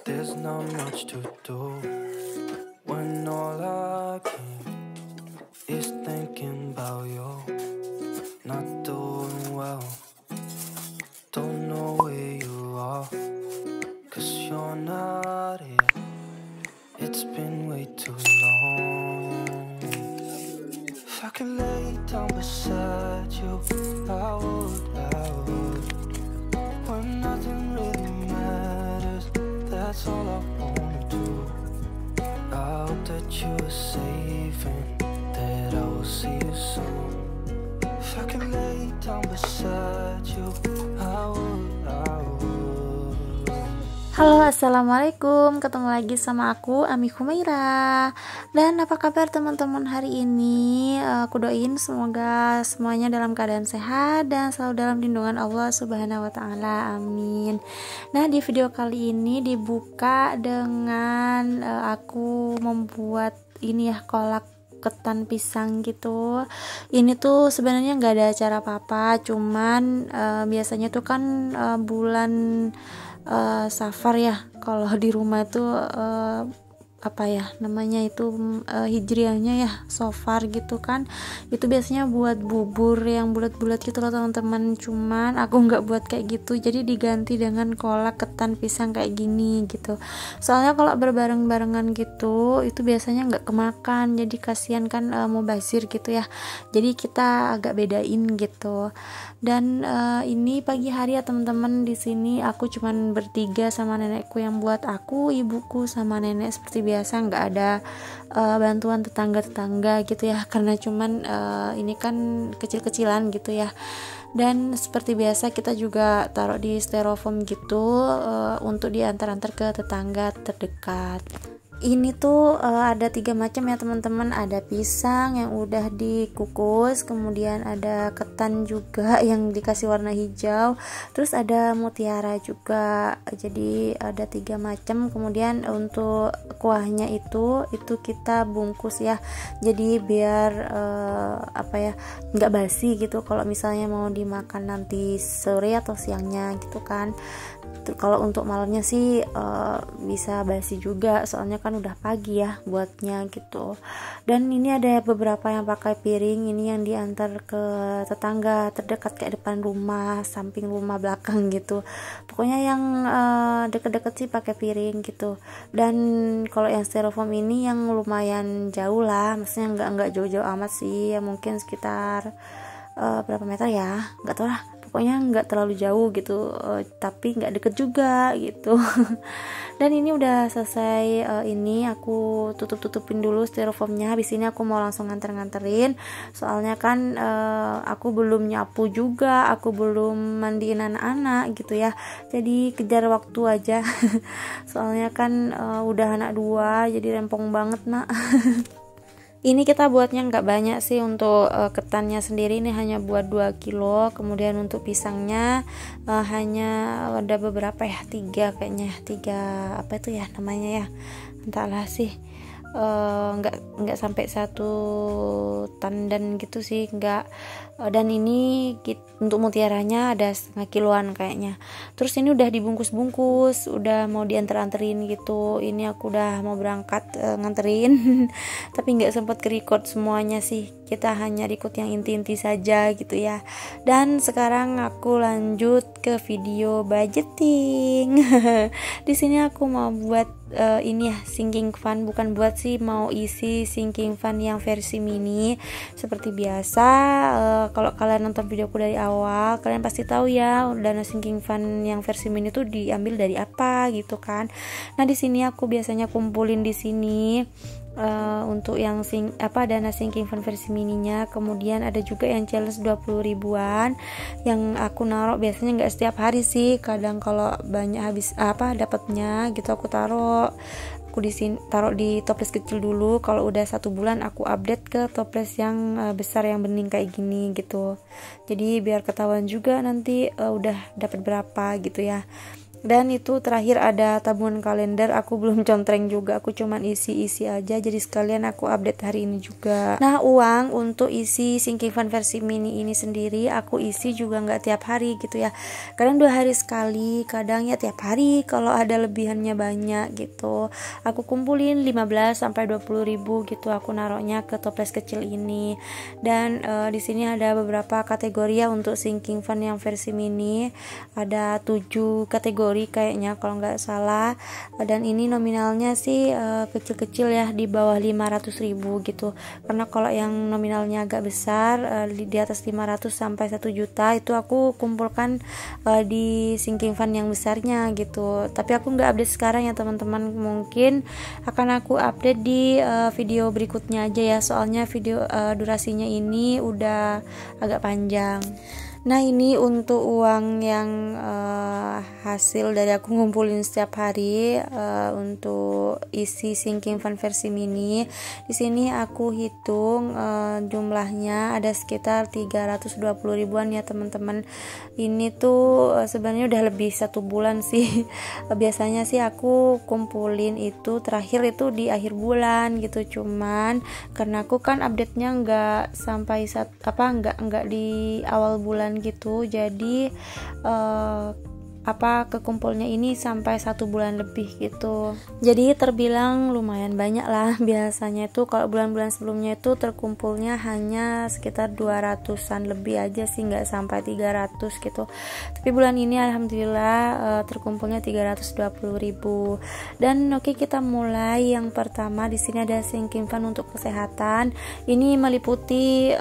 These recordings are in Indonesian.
There's not much to do when all I can is thinking about you. Not doing well, don't know where you are, 'cause you're not here. It's been way too long. If I could lay down beside you, I would. When nothing really matters, that's all I wanna do. I hope that you are safe and that I will see you soon. If I could lay down beside you, I would. Halo, assalamualaikum. Ketemu lagi sama aku, Ami Humaira. Dan apa kabar teman-teman hari ini? Aku doain semoga semuanya dalam keadaan sehat dan selalu dalam lindungan Allah Subhanahu wa Ta'ala. Amin. Nah, di video kali ini dibuka dengan aku membuat ini ya, kolak ketan pisang gitu. Ini tuh sebenarnya nggak ada acara apa-apa, cuman biasanya tuh kan bulan Safar ya, kalau di rumah tuh apa ya namanya itu hijriahnya ya, Safar gitu kan. Itu biasanya buat bubur yang bulat-bulat gitu loh teman-teman, cuman aku nggak buat kayak gitu, jadi diganti dengan kolak ketan pisang kayak gini gitu. Soalnya kalau berbareng-barengan gitu itu biasanya nggak kemakan, jadi kasihan kan mau bazir gitu ya, jadi kita agak bedain gitu. Dan ini pagi hari ya teman-teman, di sini aku cuman bertiga sama nenekku yang buat aku, ibuku sama nenek seperti biasa, nggak ada bantuan tetangga-tetangga gitu ya, karena cuman ini kan kecil-kecilan gitu ya. Dan seperti biasa kita juga taruh di styrofoam gitu untuk diantar-antar ke tetangga terdekat. Ini tuh ada 3 macam ya teman-teman. Ada pisang yang udah dikukus, kemudian ada ketan juga yang dikasih warna hijau, terus ada mutiara juga. Jadi ada 3 macam. Kemudian untuk kuahnya itu kita bungkus ya, jadi biar apa ya, nggak basi gitu kalau misalnya mau dimakan nanti sore atau siangnya gitu kan. Kalau untuk malamnya sih bisa basi juga, soalnya kan udah pagi ya buatnya gitu. Dan ini ada beberapa yang pakai piring, ini yang diantar ke tetangga terdekat kayak depan rumah, samping rumah, belakang gitu. Pokoknya yang deket-deket sih pakai piring gitu. Dan kalau yang styrofoam ini yang lumayan jauh lah, maksudnya nggak jauh-jauh amat sih ya, mungkin sekitar berapa meter ya, nggak tahu lah, pokoknya nggak terlalu jauh gitu, tapi nggak deket juga gitu. Dan ini udah selesai, ini aku tutupin dulu styrofoamnya. Habis ini aku mau langsung nganterin, soalnya kan aku belum nyapu juga, aku belum mandiin anak-anak gitu ya, jadi kejar waktu aja. Soalnya kan udah anak 2, jadi rempong banget nak. Ini kita buatnya nggak banyak sih, untuk ketannya sendiri ini hanya buat 2 kilo. Kemudian untuk pisangnya hanya ada beberapa ya, 3 kayaknya, 3 apa itu ya namanya ya, entahlah sih, nggak sampai 1 tandan gitu sih, nggak. Dan ini untuk mutiaranya ada 1/2 kiloan kayaknya. Terus ini udah dibungkus-bungkus, udah mau dianter-anterin gitu. Ini aku udah mau berangkat nganterin tapi nggak sempat ke-record semuanya sih, kita hanya record yang inti-inti saja gitu ya. Dan sekarang aku lanjut ke video budgeting. Di sini aku mau buat ini ya, sinking fan, bukan buat sih, mau isi sinking fan yang versi mini. Seperti biasa, kalau kalian nonton videoku dari awal, kalian pasti tahu ya dana sinking fan yang versi mini itu diambil dari apa gitu kan. Nah, di sini aku biasanya kumpulin di sini untuk yang dana sinking fan versi mininya. Kemudian ada juga yang challenge 20 ribuan yang aku naruh biasanya nggak setiap hari sih, kadang kalau banyak habis dapatnya gitu aku taruh di toples kecil dulu. Kalau udah 1 bulan aku update ke toples yang besar yang bening kayak gini gitu, jadi biar ketahuan juga nanti udah dapat berapa gitu ya. Dan itu terakhir ada tabungan kalender, aku belum contreng juga, aku cuman isi aja, jadi sekalian aku update hari ini juga. Nah, uang untuk isi sinking fund versi mini ini sendiri aku isi juga nggak tiap hari gitu ya, kadang 2 hari sekali, kadang ya tiap hari kalau ada lebihannya banyak gitu. Aku kumpulin 15 sampai 20 ribu gitu, aku naruhnya ke toples kecil ini. Dan di sini ada beberapa kategori ya untuk sinking fund yang versi mini, ada 7 kategori kayaknya kalau nggak salah, dan ini nominalnya sih kecil-kecil ya, di bawah 500 ribu gitu, karena kalau yang nominalnya agak besar di atas 500 sampai 1 juta itu aku kumpulkan di sinking fund yang besarnya gitu. Tapi aku nggak update sekarang ya teman-teman, mungkin akan aku update di video berikutnya aja ya, soalnya video durasinya ini udah agak panjang. Nah, ini untuk uang yang hasil dari aku ngumpulin setiap hari untuk isi sinking fund versi mini. Di sini aku hitung jumlahnya ada sekitar 320 ribuan ya teman-teman. Ini tuh sebenarnya udah lebih 1 bulan sih. Biasanya sih aku kumpulin itu terakhir itu di akhir bulan gitu, cuman karena aku kan update-nya nggak sampai nggak di awal bulan gitu, jadi kekumpulnya ini sampai 1 bulan lebih gitu, jadi terbilang lumayan banyak lah. Biasanya itu kalau bulan-bulan sebelumnya itu terkumpulnya hanya sekitar 200-an lebih aja sih, nggak sampai 300 gitu, tapi bulan ini alhamdulillah terkumpulnya 320 ribu. Dan oke, kita mulai. Yang pertama di sini ada sinking fund untuk kesehatan, ini meliputi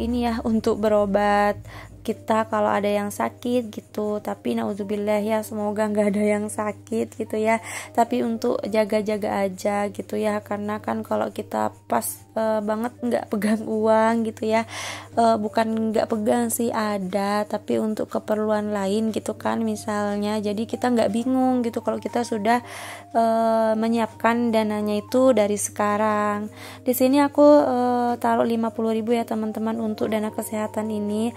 ini ya, untuk berobat kita kalau ada yang sakit gitu, tapi naudzubillah ya, semoga nggak ada yang sakit gitu ya, tapi untuk jaga-jaga aja gitu ya, karena kan kalau kita pas banget nggak pegang uang gitu ya, bukan nggak pegang sih, ada, tapi untuk keperluan lain gitu kan misalnya, jadi kita nggak bingung gitu kalau kita sudah menyiapkan dananya itu dari sekarang. Di sini aku taruh 50 ribu ya teman-teman untuk dana kesehatan ini.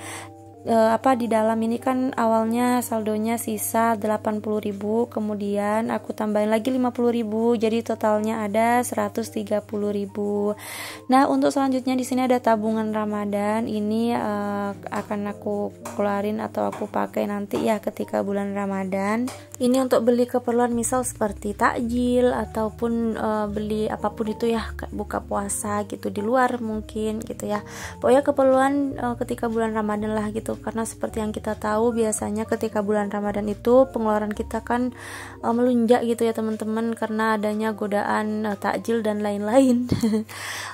Di dalam ini kan awalnya saldonya sisa 80 ribu, kemudian aku tambahin lagi 50 ribu, jadi totalnya ada 130 ribu. Nah, untuk selanjutnya di sini ada tabungan Ramadan. Ini akan aku keluarin atau aku pakai nanti ya ketika bulan Ramadan. Ini untuk beli keperluan misal seperti takjil ataupun beli apapun itu ya, buka puasa gitu di luar mungkin gitu ya. Pokoknya keperluan ketika bulan Ramadan lah gitu. Karena seperti yang kita tahu biasanya ketika bulan Ramadan itu pengeluaran kita kan melunjak gitu ya teman-teman, karena adanya godaan takjil dan lain-lain.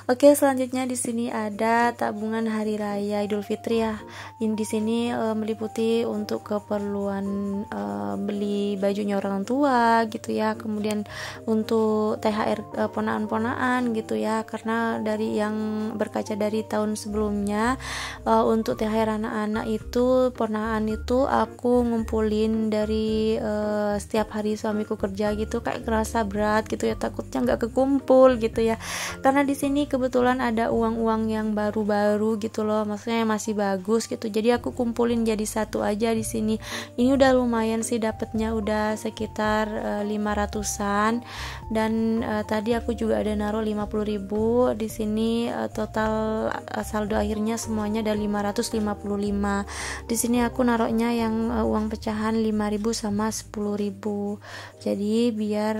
Oke, selanjutnya di sini ada tabungan hari raya Idul Fitri ya. Ini di sini meliputi untuk keperluan beli bajunya orang tua gitu ya, kemudian untuk THR ponaan-ponaan gitu ya, karena dari yang berkaca dari tahun sebelumnya untuk THR anak-anak itu ponaan itu aku ngumpulin dari setiap hari suamiku kerja gitu, kayak kerasa berat gitu ya, takutnya nggak kekumpul gitu ya, karena di sini kebetulan ada uang-uang yang baru-baru gitu loh, maksudnya masih bagus gitu, jadi aku kumpulin jadi satu aja di sini. Ini udah lumayan sih, dapatnya udah sekitar 500-an, dan tadi aku juga ada naruh 50 ribu di sini. Total saldo akhirnya semuanya ada 555. Di sini aku naruhnya yang uang pecahan 5.000 sama 10.000. Jadi biar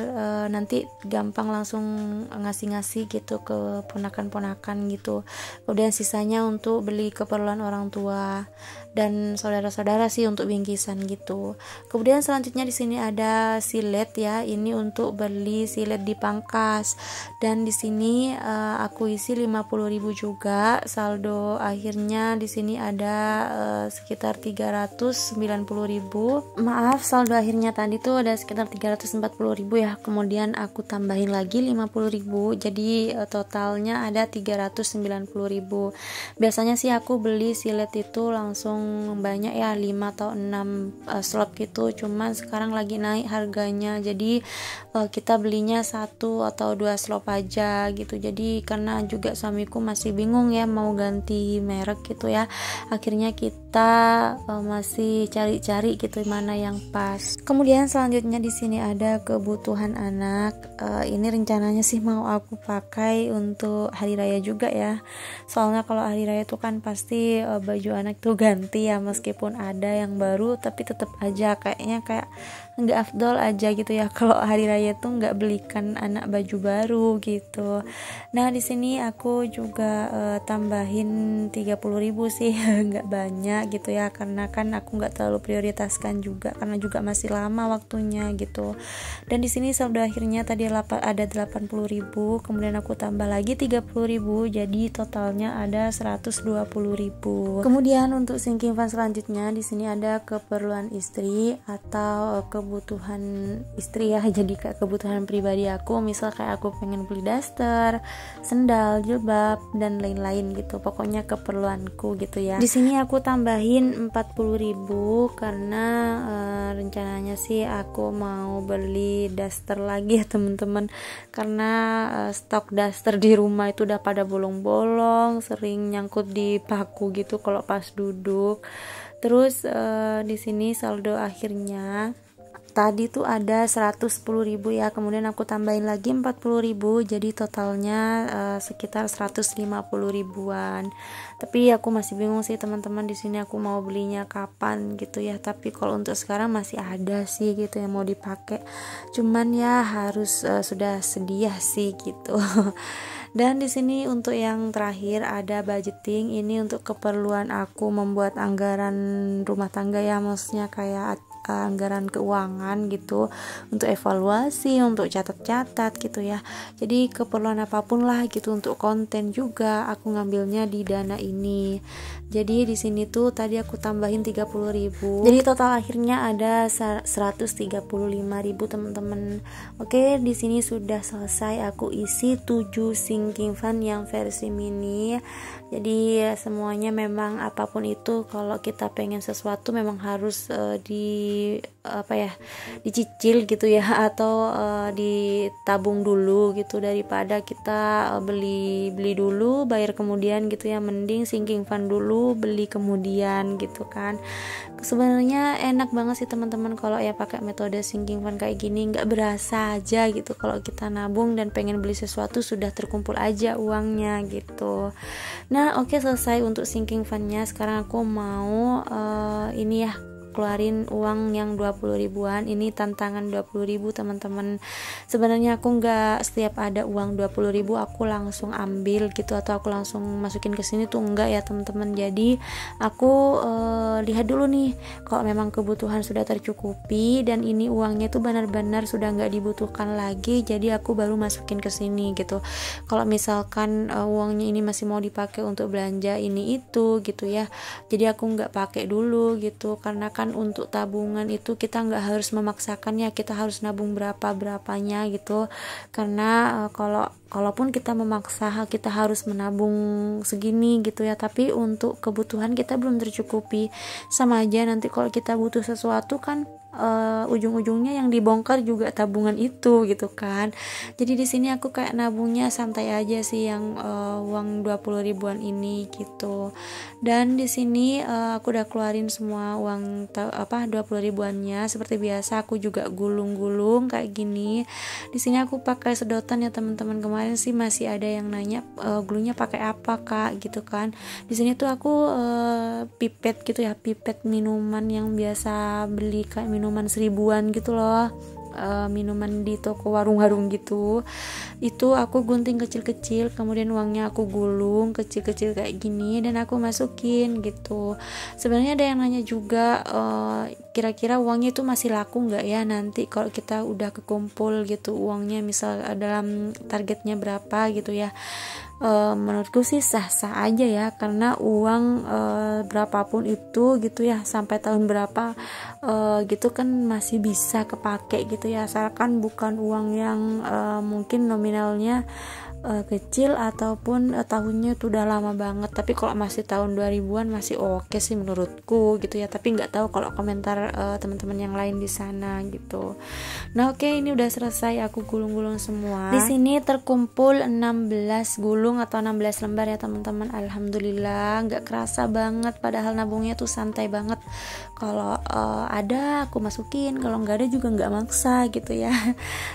nanti gampang langsung ngasih-ngasih gitu ke ponakan-ponakan gitu. Kemudian sisanya untuk beli keperluan orang tua dan saudara-saudara sih untuk bingkisan gitu. Kemudian selanjutnya di sini ada silet ya. Ini untuk beli silet di Pangkas. Dan di sini aku isi 50.000 juga. Saldo akhirnya di sini ada sekitar 390.000. Maaf, saldo akhirnya tadi tuh ada sekitar 340.000 ya. Kemudian aku tambahin lagi 50.000. Jadi totalnya ada 390.000. Biasanya sih aku beli silet itu langsung terhitung banyak ya, 5 atau 6 slot gitu, cuman sekarang lagi naik harganya, jadi kita belinya 1 atau 2 slot aja gitu. Jadi karena juga suamiku masih bingung ya mau ganti merek gitu ya, akhirnya kita masih cari-cari gitu mana yang pas. Kemudian selanjutnya di sini ada kebutuhan anak. Ini rencananya sih mau aku pakai untuk hari raya juga ya, soalnya kalau hari raya itu kan pasti baju anak tuh ganti ya, meskipun ada yang baru tapi tetap aja kayaknya kayak nggak afdol aja gitu ya kalau hari raya tuh nggak belikan anak baju baru gitu. Nah di sini aku juga tambahin 30.000 sih nggak banyak gitu ya, karena kan aku nggak terlalu prioritaskan juga karena juga masih lama waktunya gitu. Dan di sini saldo akhirnya tadi ada 80.000, kemudian aku tambah lagi 30.000, jadi totalnya ada 120.000. Kemudian untuk sinking fund selanjutnya di sini ada keperluan istri atau kebutuhan istri ya, jadi kayak kebutuhan pribadi aku, misal kayak aku pengen beli daster, sendal, jilbab dan lain-lain gitu, pokoknya keperluanku gitu ya. Di sini aku tambahin 40.000 karena rencananya sih aku mau beli daster lagi ya teman-teman, karena stok daster di rumah itu udah pada bolong-bolong, sering nyangkut di paku gitu kalau pas duduk. Terus di sini saldo akhirnya tadi tuh ada 110.000 ya, kemudian aku tambahin lagi 40.000, jadi totalnya sekitar 150.000-an. Tapi aku masih bingung sih teman-teman, di sini aku mau belinya kapan gitu ya. Tapi kalau untuk sekarang masih ada sih gitu yang mau dipakai, cuman ya harus sudah sedia sih gitu. Dan di sini untuk yang terakhir ada budgeting, ini untuk keperluan aku membuat anggaran rumah tangga ya, maksudnya kayak anggaran keuangan gitu, untuk evaluasi, untuk catat-catat gitu ya. Jadi keperluan apapun lah gitu, untuk konten juga aku ngambilnya di dana ini. Jadi di sini tuh tadi aku tambahin 30.000. Jadi total akhirnya ada 135.000 teman-teman. Oke, di sini sudah selesai aku isi 7 sinking fund yang versi mini. Jadi semuanya memang apapun itu kalau kita pengen sesuatu memang harus dicicil gitu ya, atau ditabung dulu gitu, daripada kita beli dulu bayar kemudian gitu ya. Mending sinking fund dulu beli kemudian gitu kan. Sebenarnya enak banget sih teman-teman kalau ya pakai metode sinking fund kayak gini, nggak berasa aja gitu kalau kita nabung dan pengen beli sesuatu sudah terkumpul aja uangnya gitu. Nah oke, selesai untuk sinking fundnya. Sekarang aku mau ini ya, keluarin uang yang 20.000-an. Ini tantangan 20.000 teman-teman. Sebenarnya aku nggak setiap ada uang 20.000 aku langsung ambil gitu, atau aku langsung masukin ke sini tuh enggak ya teman-teman. Jadi aku lihat dulu nih kalau memang kebutuhan sudah tercukupi dan ini uangnya tuh benar-benar sudah nggak dibutuhkan lagi, jadi aku baru masukin ke sini gitu. Kalau misalkan uangnya ini masih mau dipakai untuk belanja ini itu gitu ya, jadi aku nggak pakai dulu gitu, karena kan untuk tabungan itu kita nggak harus memaksakan ya, kita harus nabung berapanya gitu. Karena kalaupun kita memaksa kita harus menabung segini gitu ya, tapi untuk kebutuhan kita belum tercukupi, sama aja nanti kalau kita butuh sesuatu kan ujung-ujungnya yang dibongkar juga tabungan itu gitu kan. Jadi di sini aku kayak nabungnya santai aja sih yang uang 20.000-an ini gitu. Dan di sini aku udah keluarin semua uang 20.000-annya. Seperti biasa aku juga gulung-gulung kayak gini. Di sini aku pakai sedotan ya teman-teman. Kemarin sih masih ada yang nanya gulunya pakai apa kak gitu kan. Di sini tuh aku pipet gitu ya, pipet minuman yang biasa beli kayak minuman 1000-an gitu loh, minuman di toko warung-warung gitu. Itu aku gunting kecil-kecil, kemudian uangnya aku gulung kecil-kecil kayak gini dan aku masukin gitu. Sebenarnya ada yang nanya juga kira-kira uangnya itu masih laku nggak ya nanti kalau kita udah kekumpul gitu uangnya, misal dalam targetnya berapa gitu ya. Menurutku sih sah-sah aja ya, karena uang berapapun itu gitu ya, sampai tahun berapa gitu kan masih bisa kepake gitu ya, asalkan bukan uang yang mungkin nominalnya kecil ataupun tahunnya itu udah lama banget. Tapi kalau masih tahun 2000-an masih oke sih menurutku gitu ya. Tapi nggak tahu kalau komentar teman-teman yang lain di sana gitu. Nah, oke, ini udah selesai aku gulung-gulung semua. Di sini terkumpul 16 gulung atau 16 lembar ya teman-teman. Alhamdulillah, nggak kerasa banget, padahal nabungnya tuh santai banget. Kalau ada aku masukin, kalau nggak ada juga nggak maksa gitu ya.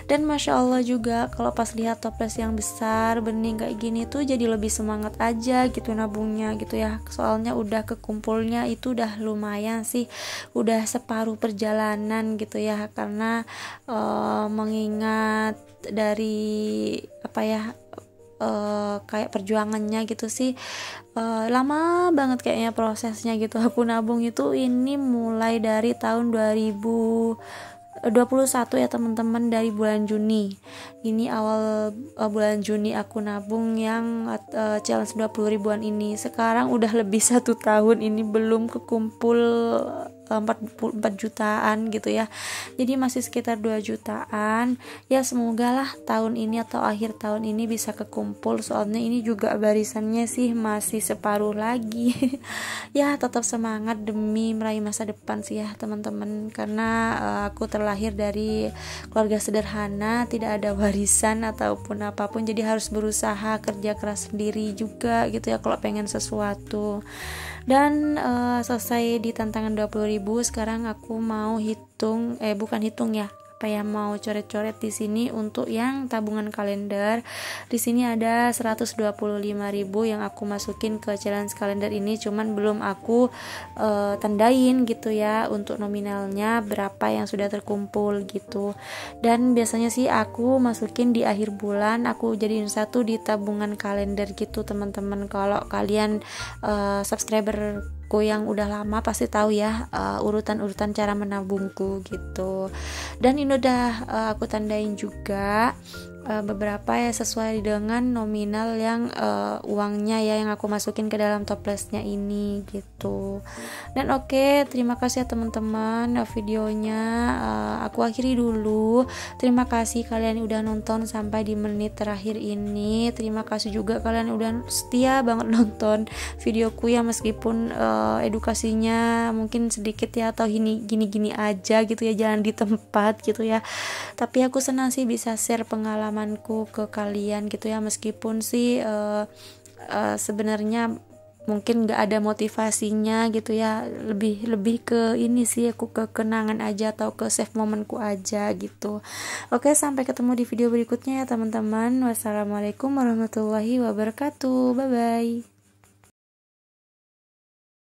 Dan masya Allah juga kalau pas lihat toples yang besar bening kayak gini tuh jadi lebih semangat aja gitu nabungnya gitu ya. Soalnya udah kekumpulnya itu udah lumayan sih, udah separuh perjalanan gitu ya. Karena mengingat dari apa ya, kayak perjuangannya gitu sih, lama banget kayaknya prosesnya gitu. Aku nabung itu ini mulai dari tahun 2021 ya teman-teman, dari bulan Juni. Ini awal bulan Juni aku nabung yang challenge 20 ribuan ini. Sekarang udah lebih 1 tahun ini belum kekumpul 44 jutaan gitu ya. Jadi masih sekitar 2 jutaan. Ya semoga lah tahun ini atau akhir tahun ini bisa kekumpul. Soalnya ini juga barisannya sih masih separuh lagi. Ya tetap semangat demi meraih masa depan sih ya teman-teman. Karena aku terlahir dari keluarga sederhana, tidak ada warisan ataupun apapun. Jadi harus berusaha kerja keras sendiri juga gitu ya kalau pengen sesuatu. Dan selesai di tantangan 20.000, sekarang aku mau mau coret-coret di sini untuk yang tabungan kalender. Di sini ada 125.000 yang aku masukin ke challenge kalender ini, cuman belum aku tandain gitu ya untuk nominalnya berapa yang sudah terkumpul gitu. Dan biasanya sih aku masukin di akhir bulan, aku jadiin satu di tabungan kalender gitu teman-teman. Kalau kalian subscriber yang udah lama pasti tahu ya urutan-urutan cara menabungku gitu. Dan ini udah aku tandain juga beberapa ya sesuai dengan nominal yang uangnya ya yang aku masukin ke dalam toplesnya ini gitu. Dan oke, terima kasih ya teman-teman, videonya aku akhiri dulu. Terima kasih kalian udah nonton sampai di menit terakhir ini. Terima kasih juga kalian udah setia banget nonton videoku ya, meskipun edukasinya mungkin sedikit ya atau gini-gini aja gitu ya, jangan di tempat gitu ya. Tapi aku senang sih bisa share pengalamanku ke kalian gitu ya, meskipun sih sebenarnya mungkin nggak ada motivasinya gitu ya, lebih ke ini sih, aku ke kenangan aja atau ke save momenku aja gitu. Oke, sampai ketemu di video berikutnya ya teman-teman. Wassalamualaikum warahmatullahi wabarakatuh. Bye bye.